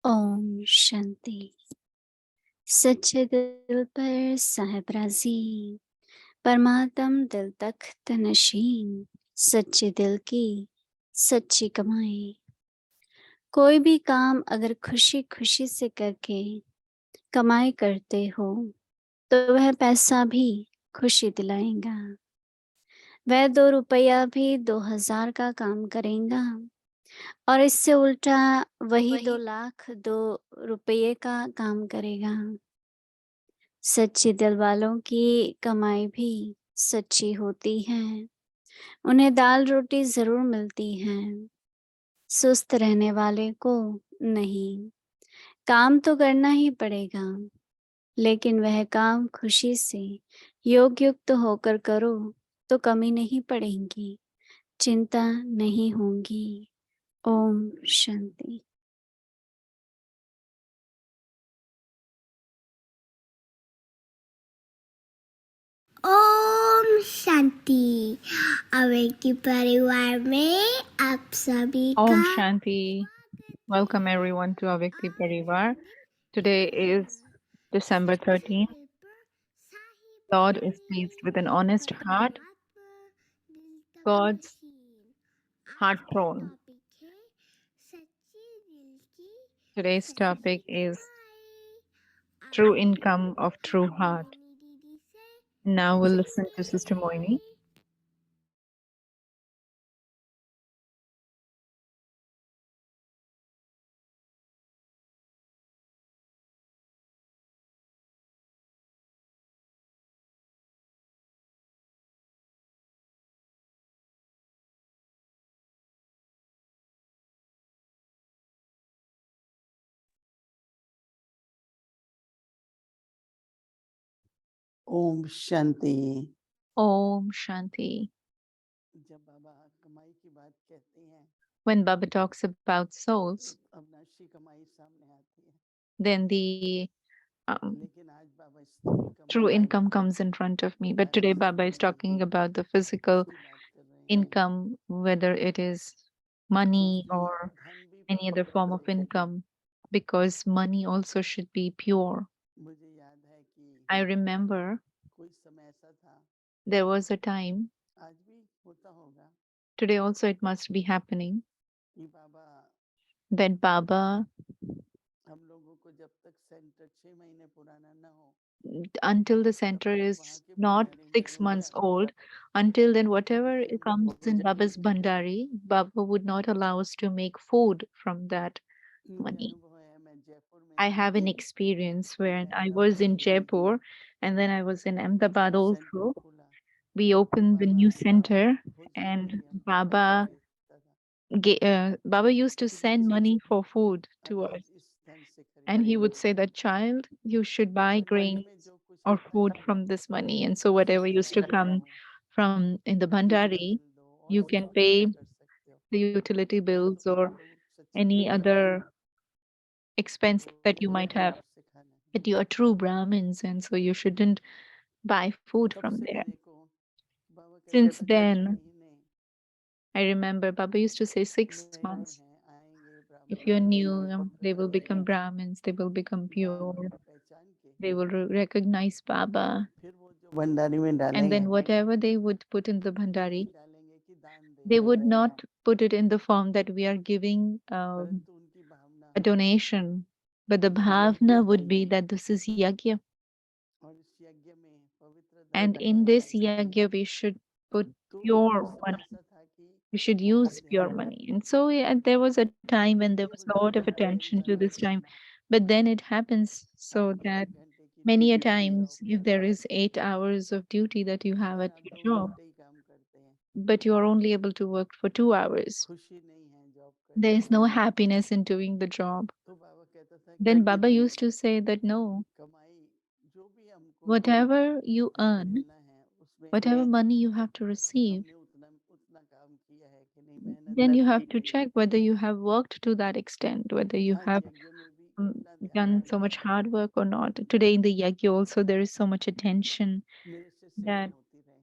ओम शांति। सच्चे दिल पर साहेब राजी, परमात्म दिल तख्त नशीन, सच्चे दिल की सच्ची कमाई। कोई भी काम अगर खुशी खुशी से करके कमाई करते हो तो वह पैसा भी खुशी दिलाएगा। वह 2 रुपया भी 2000 का काम करेगा और इससे उल्टा वही 2 लाख 2 रुपये का काम करेगा। सच्चे दिल वालों की कमाई भी सच्ची होती है। उन्हें दाल रोटी जरूर मिलती है, सुस्त रहने वाले को नहीं। काम तो करना ही पड़ेगा, लेकिन वह काम खुशी से योग युक्त होकर करो तो कमी नहीं पड़ेगी, चिंता नहीं होगी। ओम शांति। ओम शांति। अवेकी परिवार में आप सभी का Om Shanti. Welcome everyone to Avyakti Parivar. Today is December 13th. Lord is pleased with an honest heart, God's heart throne. Today's topic is true income of true heart. Now we'll listen to Sister Mohini. Om Shanti. Om Shanti. जब बाबा कमाई की बात कहते हैं When Baba talks about souls, तो अविनाशी कमाई सामने आती है, then the लेकिन आज बाबा स्थूल true कमाई income comes in front of me. But today Baba is talking about the physical की बात कर रहे हैं, income, whether it is money क्योंकि or धन भी any other पवित्र form of हो। income, because money also should be pure. मुझे याद है कि I remember कोई समय ऐसा था, there was a time, आज भी होता होगा, today also it must be happening, कि बाबा that Baba, हम लोगों को जब तक सेंटर 6 महीने पुराना ना हो, until the तब center तक वहाँ is के not भंडारे में 6 months नहीं old, until then whatever जाते, it हम लोग comes को in भोजन Baba's नहीं मिलता। Bhandari, Baba would not allow us to make food from that मुझे money. अनुभव है, मैं जयपुर में I था, have an experience फिर when मैं I was अहमदाबाद in में था, Jaipur and then I was in Ahmedabad जब सेंटर also. खुला We तो opened the Baba new center भोजन के and लिए हमको पैसा भेजता था Baba used to कि बेटा send money for food to अनाज us. इस धन से And he खरीदो, would say that, child, you should buy भंडारे grains में जो कुछ or आता है food from this money. And so उससे whatever used to cylinder low, come from in the बिजली Bhandari, बिल दो और you सब can खर्चा pay कर सकते हो। the utility bills तो or हम लोग सच्चे any ब्राह्मण हैं, other expense हमको that you might ईमानदारी have. से खाना है। But you are true Brahmins, and so you shouldn't buy food तब from से there. मेरे को बाबा कहता Since था 6 then, महीने I remember Baba used to say 6 months. नए हैं, आएंगे If ब्राह्मण you're होंगे, new, पवित्र they will करेंगे, become Brahmins, they will become pure, बाबा को पहचान के they will recognize Baba. फिर वो जो भंडारी में And डालेंगे then whatever they would put in the वो नहीं Bhandari, डालेंगे कि दान दे they रहे would हैं, not put it in the form that we are giving परंतु उनकी भावना a donation, but the ये यज्ञ bhavna would है be that this is yagya. और इस यज्ञ में पवित्र And दान in देने this हैं। yagya, we should put तो pure उस समय money. ऐसा था कि We should बहुत use pure ध्यान money. And so yeah, there was a time when there यज्ञ was a lot बुझाने of में लग attention to जाता this था। time. But then it happens so आपको that 8 घंटे की many a duty the times, job if पर, there is 8 hours of duty that you have लेकिन at आप your 2 job, घंटे ही काम करते हैं, but you are only able to work for 2 hours, खुशी नहीं है जॉब there करने is में। no happiness in doing the job. तो बाबा कहता था Then कि Baba used to say that no, कमाई जो भी हमको whatever you धन earn, मिलना है उसमें whatever money you have to receive, हमने उतना उतना काम किया है कि नहीं, मेहनत then you की have कि to नहीं। check whether you have worked to that extent, whether you आज have यज्ञ में भी um, इतना ध्यान done so देना much है। hard work or not. Today in the yagya also there is so much attention मेरे से सेवा that होती रहे,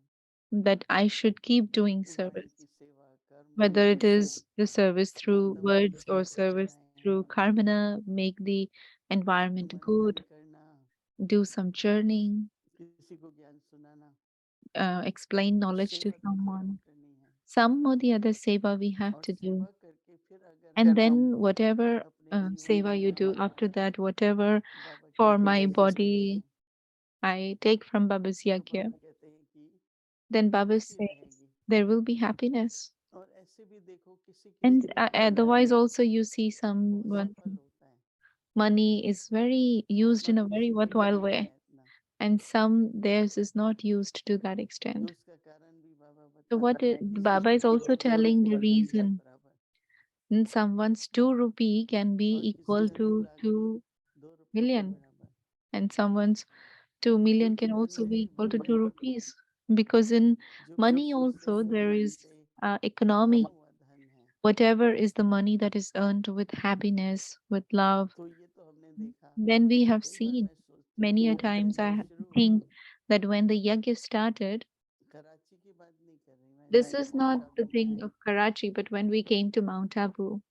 I should keep doing Vani service, की सेवा, कर्म whether की it is the service through मंत्र words मुग्ध or होकर service चढ़ाएं, through karmana, make the तो environment मंथन good, करना, do some journeying, किसी को ज्ञान सुनाना, explain ये knowledge to सेवा तो करनी someone. करनी है। Some or the other seva we have और to do. सेवा करके फिर अगर And हम then whatever अपने जीवन seva में you do after that, whatever बाबा की for my यज्ञ करते body हैं, I take from Baba's तो yagya, बाबा कहते हैं कि then Baba खुशी says रहेगी। there will be happiness. और ऐसे भी देखो किसी किसी And को otherwise, also you see बहुत someone सफल होता है, money is very used in और a very किसी को नहीं worthwhile होता way, है इतना, and some theirs is not used to that तो extent. उसका कारण भी बाबा So what बताते हैं कि Baba is कि also दो telling the रुपए की नहीं है reason. बराबर, And someone's 2 rupee can be और किसी equal का to 2 लाख भी 2 2 रुपए के million, बराबर, and someone's 2 million क्योंकि can also दुनिया be की equal to भूख 2 rupees. Because in जो money खुशी से also there शांति is से economy. कमाया हुआ धन है, Whatever is the money that is earned with happiness, with love, तो ये तो हमने देखा। then we have कई बार seen मैं सोचती हूँ many a जब times यज्ञ I शुरू हुआ, think that when the yajna started, Karachi की बात नहीं कर रही मैं, this जब is mount not the Abu में thing आए, of Karachi, but when we came to Mount Abu,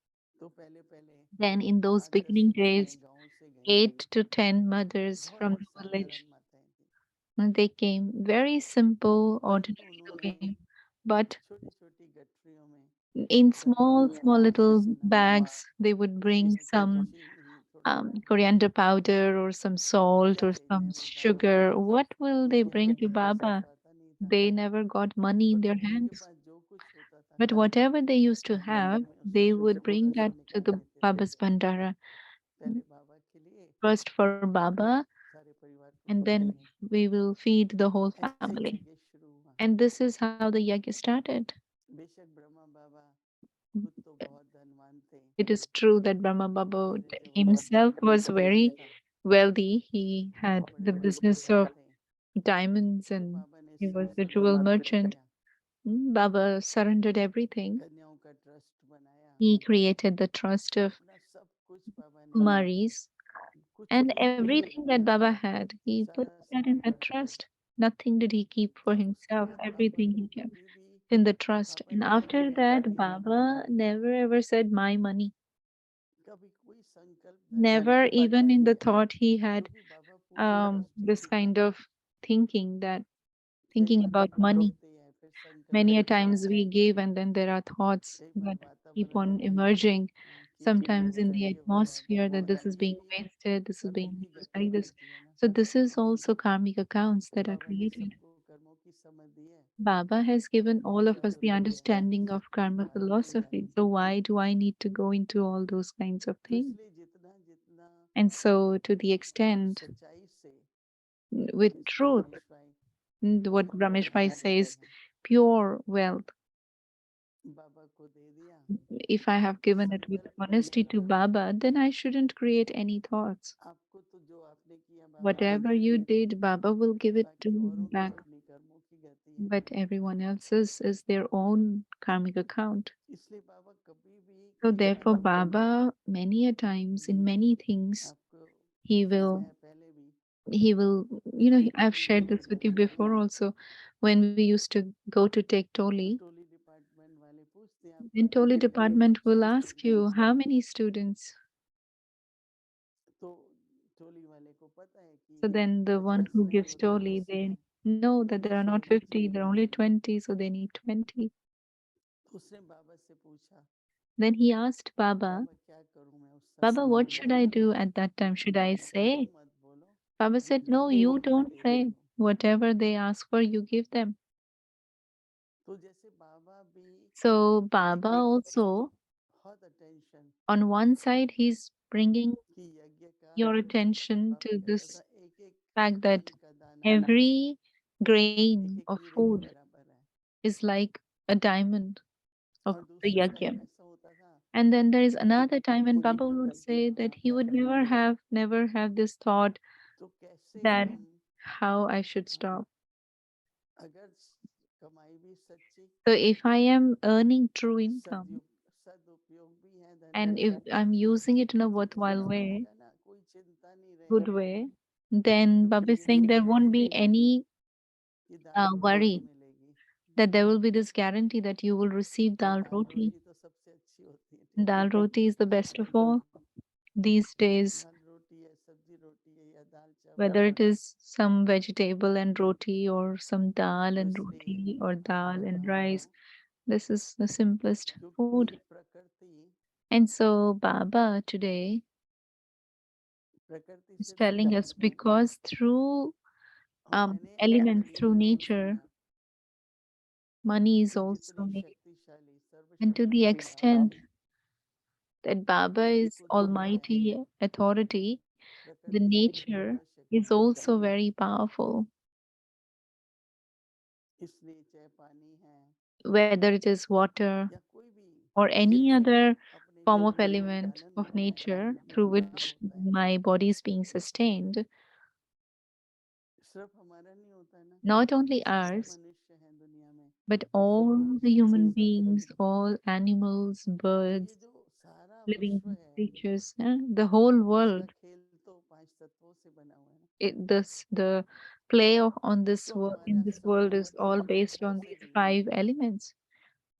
तो पहले पहले then in those 8-10 beginning माताएं days, गाँव से गई थी, 8 to 10 mothers बहुत from ही the साधारण village, माताएं थी, and they came very simple, परंतु ordinary उन्होंने looking, but छोटी छोटी गठरियों में in रख small, रखा small थोड़ा little सा नमक, bags, they would किसी bring में थोड़ी some चीनी, थोड़ा coriander powder or some salt क्या or भेजना some है वो गाँव में, sugar. What will they क्योंकि bring हमें to तो पैसा Baba? तो आता नहीं था, They never got money in but their उनके hands. पास जो कुछ होता था But whatever they used to have, मंदिर में उसको they छोटा would bring छोटा सा that to निकाल the देते थे, Baba's Bandara. पहले बाबा के लिए, First for फिर Baba, सारे परिवार को and then खिलाएंगे। we will feed the whole ऐसे family. यज्ञ शुरू हुआ। And this is how the yajna started. बेशक ब्रह्मा बाबा खुद तो बहुत धनवान थे, It is true that Brahma Baba मेरे जवानी में himself उनका was बिजनेस very था, wealthy. He बहुत had बड़े the बड़े business दुकानदार of थे, diamonds तो and बाबा ने he सब was the jewel समर्पित कर merchant. दिया, Baba surrendered everything. कन्याओं का ट्रस्ट बनाया, He created the trust of अपना सब कुछ बाबा ने Kumaris, कुछ and भी नहीं everything रखा, that Baba had, he put सारा that in that समर्पण कर दिया। trust. Nothing did he keep for और उसके himself. बाद बाबा Everything को he kept कभी भी in the trust. पापा And ने ये after नहीं कहा that, कि हमारा Baba धन, never ever said, "My money." कभी कोई संकल्प धन का Never नहीं even किया, in the thought he had क्योंकि बाबा पूरे this दृष्टिकोण kind of thinking that कई thinking bar about Baba money. देते हैं फिर संकल्प Many a टूट times जाता we है, give, and then there are thoughts कई बार that keep वातावरण on में emerging. कीचड़ हो Sometimes in गया, the ये हो गया, वो atmosphere हो that गया, this is ये being भी wasted, this is कर्मों being की used गठरी like this. होती है ना। So this is also karmic accounts तो that are बाबा ने created. सबको कर्मों की समझ दी है, Baba has तो given हम all of भी us तो the लेते हैं, understanding of कोई karma बात नहीं है। philosophy. So why do I need to go into all those kinds of तो things? इसलिए जितना जितना And so to the extent सच्चाई से with जिसको truth, रमेश भाई what ईमानदारी Ramesh Bhai कहते says, हैं, pure wealth. बाबा को दे दिया, If I have तो given it with संकल्प नहीं honesty to करना। Baba, then I shouldn't create any thoughts. आपको तो जो आपने किया बाबा Whatever देंगे, you did, Baba will give it to बाकी you औरों की back. अपनी कर्मों की गति है ना। But everyone else's is their own karmic account. इसलिए बाबा कभी भी So कई therefore, bar Baba, many a times, in many things, आपको he बताया will है पहले भी, he will I've Toli shared वाले this with you बोलते हैं, before also. When we used to go to take तो Toli, टोली डिपार्टमेंट वाले पूछते हैं आपके then Toli कितने department will ask students you, हैं, how many students? तो टोली वाले को पता है कि So then the one 50 who नहीं gives वो तो Toli, 20 they हैं, know that there are not इसलिए वो 50, there are 20 only लेते हैं। 20, so they need 20. उसने बाबा से पूछा, Then he asked Baba, बाबा क्या करूं मैं उस समय, Baba, what should I do at that time? Should I बाबा ने कहा say? तुम मत बोलो, Baba said, जितना no, you मांगेंगे don't दे दिया say. करो। Whatever they ask for, you give them. तो जैसे बाबा भी So Baba also, बहुत attention on one side, he's bringing कि यज्ञ का, your attention बाबा to कहता this था एक एक fact that अन्न का दाना every एक grain एक of हीरे के food बराबर है। is like a diamond of और the दूसरे टाइम yajna. ऐसा होता था And then there is कि another time when कोई Baba would गलती say हो that he जाता would है, never have this thought तो कैसे that हम how I should stop. अगर कमाई भी सच्ची, So if I am earning true income सदुपयोग भी है धन and का, if I'm using it in a तो worthwhile बाबा ने way, कहा ना कोई चिंता नहीं good रहेगी, way, then क्योंकि Baba is ये saying नहीं there won't be guarantee any कि दाल रोटी ही worry मिलेगी, that there will be this guarantee that you will receive और dal दाल roti. रोटी तो सबसे अच्छी होती है, ठीक है, Dal roti is the best of all. these days, दाल रोटी है, सब्जी रोटी है या दाल चावल whether है, it is some vegetable and roti or some dal तो and इसलिए roti or मैं dal and बताऊंगा rice. This is the simplest क्योंकि food. प्रकृति And so Baba today प्रकृति is सिर्फ telling us सुगंध है because through और मैंने अपने elements, through जीवन में nature, सुना money is कि also जितनी made. शक्तिशाली And to the सर्वशक्तिमान बाबा extent that Baba किसी is को दुख है, almighty authority, the प्रकृति में उतनी nature वह is also शक्तिशाली है। very powerful. इसलिए चाहे पानी है Whether it is water या कोई भी or any जिससे other अपने form of जीवन element संचालन of होता है, nature through लाभ which होता है, my body is being sustained, सिर्फ हमारा नहीं होता है ना, not only जितने ours, मनुष्य हैं दुनिया में, but पशु all the पक्षी human सब है, beings, all animals, तो birds, ये जो सारा living विश्व है, creatures, the whole इसका world, खेल तो पांच तत्वों से बना हुआ है ना, the play of on this तो world in हमारा this world is संबंध इन all based तत्वों on से these भी five elements.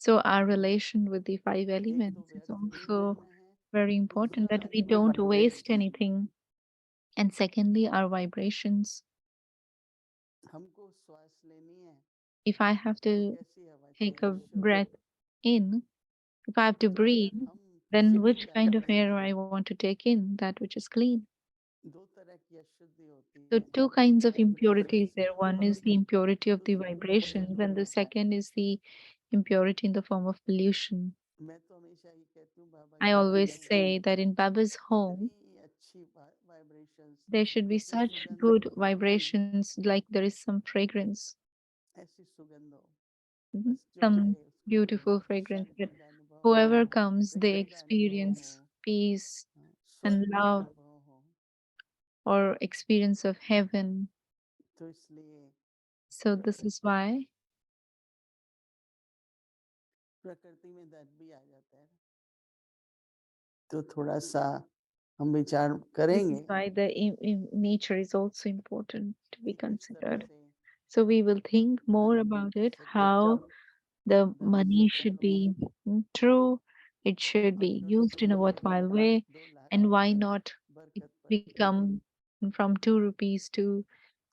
So our relation with the five एक तो elements is व्यर्थ नहीं also करना है, very important, दूसरा that we don't waste anything. And secondly, our vibrations. हमको श्वास लेनी है If I have तो to कैसी हवा take चाहिए? a शुद्ध। breath in, if I have to तो अगर breathe, हम then शुद्ध which kind of चाहते हैं, air I want to take in, that which is clean. दो तरह की अशुद्धि होती So है, two एक kinds of वाइब्रेशंस impurities की there. One होती is है, the impurity of the दूसरी vibrations, and pollution. the second is the impurity in the form of pollution. मैं तो हमेशा ये कहती हूँ बाबा I के घर always में say that in Baba's इतनी home, अच्छी वाइब्रेशंस, there should be ऐसी such सुगंध good हो, vibrations, like there is some fragrance, ऐसी सुगंध हो, बस जो some आए उसको beautiful fragrance that शांति का अनुभव हो, whoever comes, they प्रेम का अनुभव हो, experience peace and स्वर्ग का love अनुभव हो। or experience of heaven. तो इसलिए So this is why प्रकृति में दर्द भी आ जाता है, तो थोड़ा सा हम विचार this is करेंगे why the nature is also important to be कि किस तरह considered. से So we will think more धन about it, सच्चा how the money व्यवस्थित should करूं, be true, it should be अपने used in a रुपये को worthwhile way, 2 लाख and में why not बरकत पाए become from 2 rupees to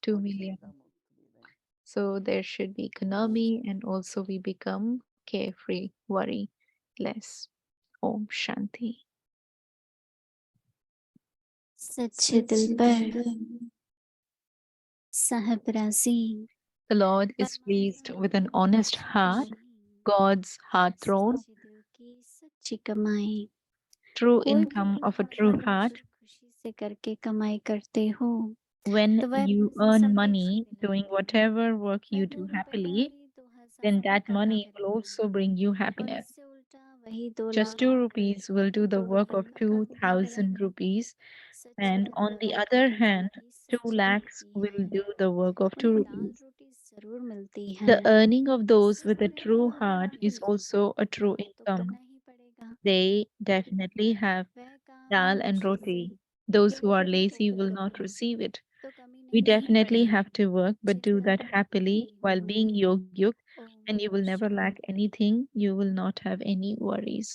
two और million. चिंता मुक्त भी रहें। So there should be economy, and also we become carefree, worry less. Om Shanti. सच्चे दिल पर साहबराजी The Lord is pleased परमात्म with an दिल तक honest heart, नशीन God's heart throne, सच्चे दिल की सच्ची कमाई true कोई भी income of a काम true अगर heart. खुशी से करके कमाई करते हो When तो वह you पैसे earn सभी को money doing मिलेंगे। whatever work वह you do 2 रुपए का happily, भी 2000 then में that काटा money will करेगा also bring you और happiness. इससे उल्टा वही 2 Just लाख 2 का rupees will do भी the 2 work रुपए of में काटा 2000 करेगा। rupees, सच्चे and दिल on पर the लाखों other की hand, जिनकी 2 सच्ची lakhs होती will है do the work of 2 उन्हें दाल rupees. रोटी जरूर मिलती है। The earning of those इससे with a थोड़े ही true लोगों heart को is मिलती also a है, true काम तो income. करना ही पड़ेगा। They definitely have वह काम dal and खुशी से roti. Those who are दिल से lazy will not करो receive it. तो कमी We नहीं definitely पड़ेगी। have to work, but do that चिड़िया happily हरी while हो। being yogyuk, and you Om will never lack Shanti. anything. You will not have any worries.